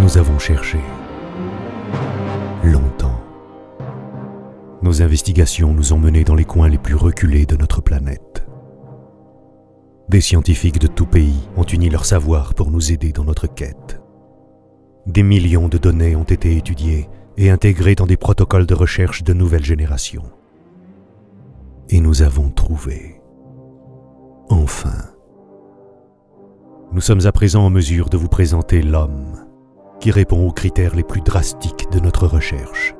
Nous avons cherché longtemps. Nos investigations nous ont menés dans les coins les plus reculés de notre planète. Des scientifiques de tout pays ont uni leur savoir pour nous aider dans notre quête. Des millions de données ont été étudiées et intégrées dans des protocoles de recherche de nouvelle génération. Et nous avons trouvé. Enfin. Nous sommes à présent en mesure de vous présenter l'homme qui répond aux critères les plus drastiques de notre recherche.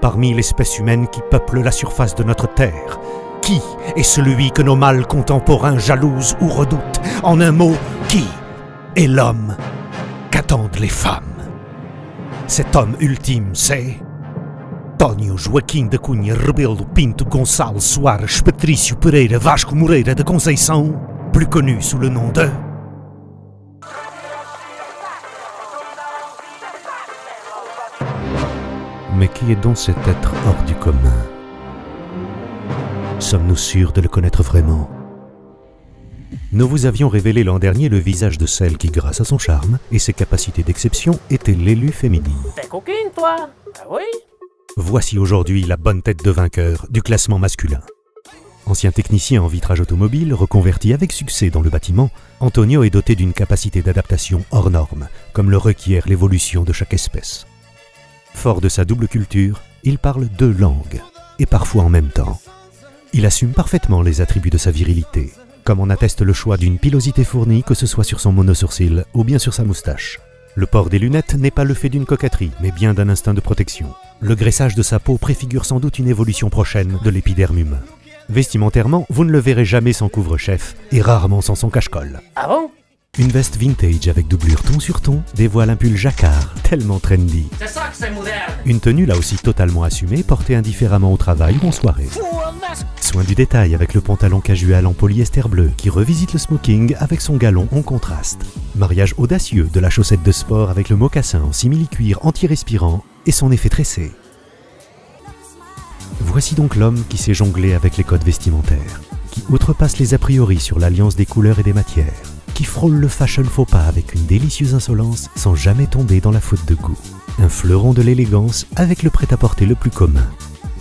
Parmi l'espèce humaine qui peuple la surface de notre Terre, qui est celui que nos mâles contemporains jalousent ou redoutent? En un mot, qui est l'homme qu'attendent les femmes? Cet homme ultime, c'est Tónio Joaquim da Cunha Rebelo Pinto Gonçalo Soares Patrício Pereira Vasco Moreira da Conceição, plus connu sous le nom de... Mais qui est donc cet être hors du commun? Sommes-nous sûrs de le connaître vraiment? Nous vous avions révélé l'an dernier le visage de celle qui, grâce à son charme et ses capacités d'exception, était l'élue féminine. T'es coquine, toi? Ah oui? Voici aujourd'hui la bonne tête de vainqueur du classement masculin. Ancien technicien en vitrage automobile, reconverti avec succès dans le bâtiment, Antonio est doté d'une capacité d'adaptation hors norme, comme le requiert l'évolution de chaque espèce. Fort de sa double culture, il parle 2 langues, et parfois en même temps. Il assume parfaitement les attributs de sa virilité, comme en atteste le choix d'une pilosité fournie, que ce soit sur son monosourcil ou bien sur sa moustache. Le port des lunettes n'est pas le fait d'une coquetterie, mais bien d'un instinct de protection. Le graissage de sa peau préfigure sans doute une évolution prochaine de l'épiderme humain. Vestimentairement, vous ne le verrez jamais sans couvre-chef, et rarement sans son cache-colle. Ah bon? Une veste vintage avec doublure ton sur ton dévoile un pull jacquard, tellement trendy. C'est ça que c'est moderne! Une tenue là aussi totalement assumée, portée indifféremment au travail ou en soirée. Soin du détail avec le pantalon casual en polyester bleu qui revisite le smoking avec son galon en contraste. Mariage audacieux de la chaussette de sport avec le mocassin en simili-cuir anti-respirant et son effet tressé. Voici donc l'homme qui sait jongler avec les codes vestimentaires, qui outrepasse les a priori sur l'alliance des couleurs et des matières, qui frôle le fashion faux pas avec une délicieuse insolence sans jamais tomber dans la faute de goût. Un fleuron de l'élégance avec le prêt-à-porter le plus commun.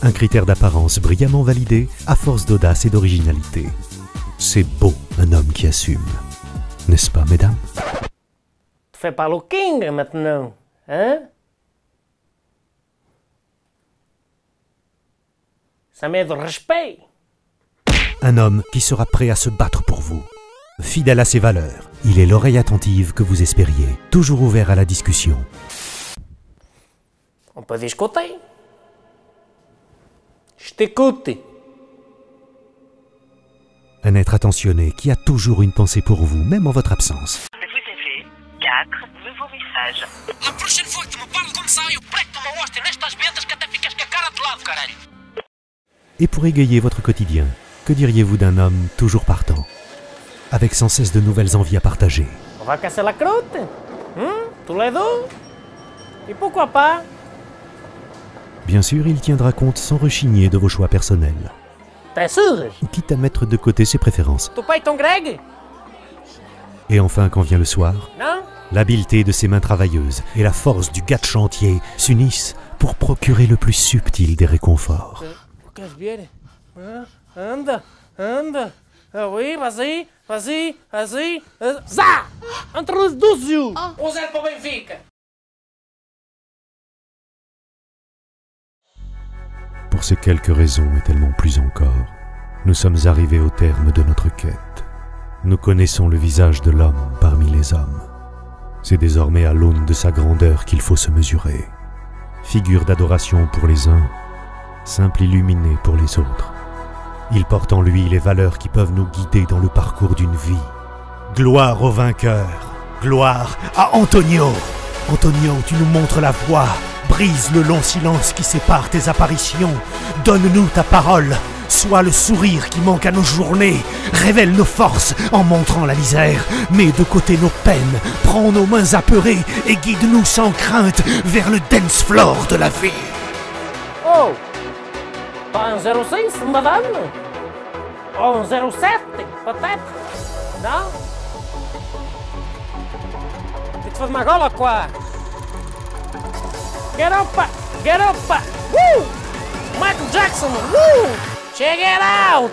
Un critère d'apparence brillamment validé à force d'audace et d'originalité. C'est beau, un homme qui assume. N'est-ce pas, mesdames? Tu fais pas le king maintenant, hein? Ça met de respect. Un homme qui sera prêt à se battre pour vous. Fidèle à ses valeurs, il est l'oreille attentive que vous espériez, toujours ouvert à la discussion. On peut discuter. Je t'écoute. Un être attentionné qui a toujours une pensée pour vous, même en votre absence. Vous avez 4 nouveaux messages. La prochaine fois que tu me parles comme ça, eu preto uma ostra nestas ventas que até ficas com a cara de lado, caralho. Et pour égayer votre quotidien, que diriez-vous d'un homme toujours partant, avec sans cesse de nouvelles envies à partager? On va casser la croûte? Tous les deux? Et pourquoi pas? Bien sûr, il tiendra compte sans rechigner de vos choix personnels, T'es sûr? quitte à mettre de côté ses préférences. Tu payes ton Greg? Et enfin, quand vient le soir, Non? l'habileté de ses mains travailleuses et la force du gars de chantier s'unissent pour procurer le plus subtil des réconforts. Qu'est-ce que viene? Anda, anda. Ah oui, vas-y, vas-y, vas-y. Zá! Introduz-o! 1-0 para o Benfica. Pour ces quelques raisons et tellement plus encore, nous sommes arrivés au terme de notre quête. Nous connaissons le visage de l'homme parmi les hommes. C'est désormais à l'aune de sa grandeur qu'il faut se mesurer. Figure d'adoration pour les uns, simple illuminé pour les autres. Il porte en lui les valeurs qui peuvent nous guider dans le parcours d'une vie. Gloire au vainqueur, gloire à Antonio. Antonio, tu nous montres la voie. Brise le long silence qui sépare tes apparitions. Donne-nous ta parole. Sois le sourire qui manque à nos journées. Révèle nos forces en montrant la misère. Mets de côté nos peines. Prends nos mains apeurées et guide-nous sans crainte vers le dance floor de la vie. Oh! Pas un 06, madame? Oh, un 07, peut-être? Non? Tu te fais de ma gueule ou quoi? Get up! Get up! Woo! Michael Jackson! Woo! Check it out!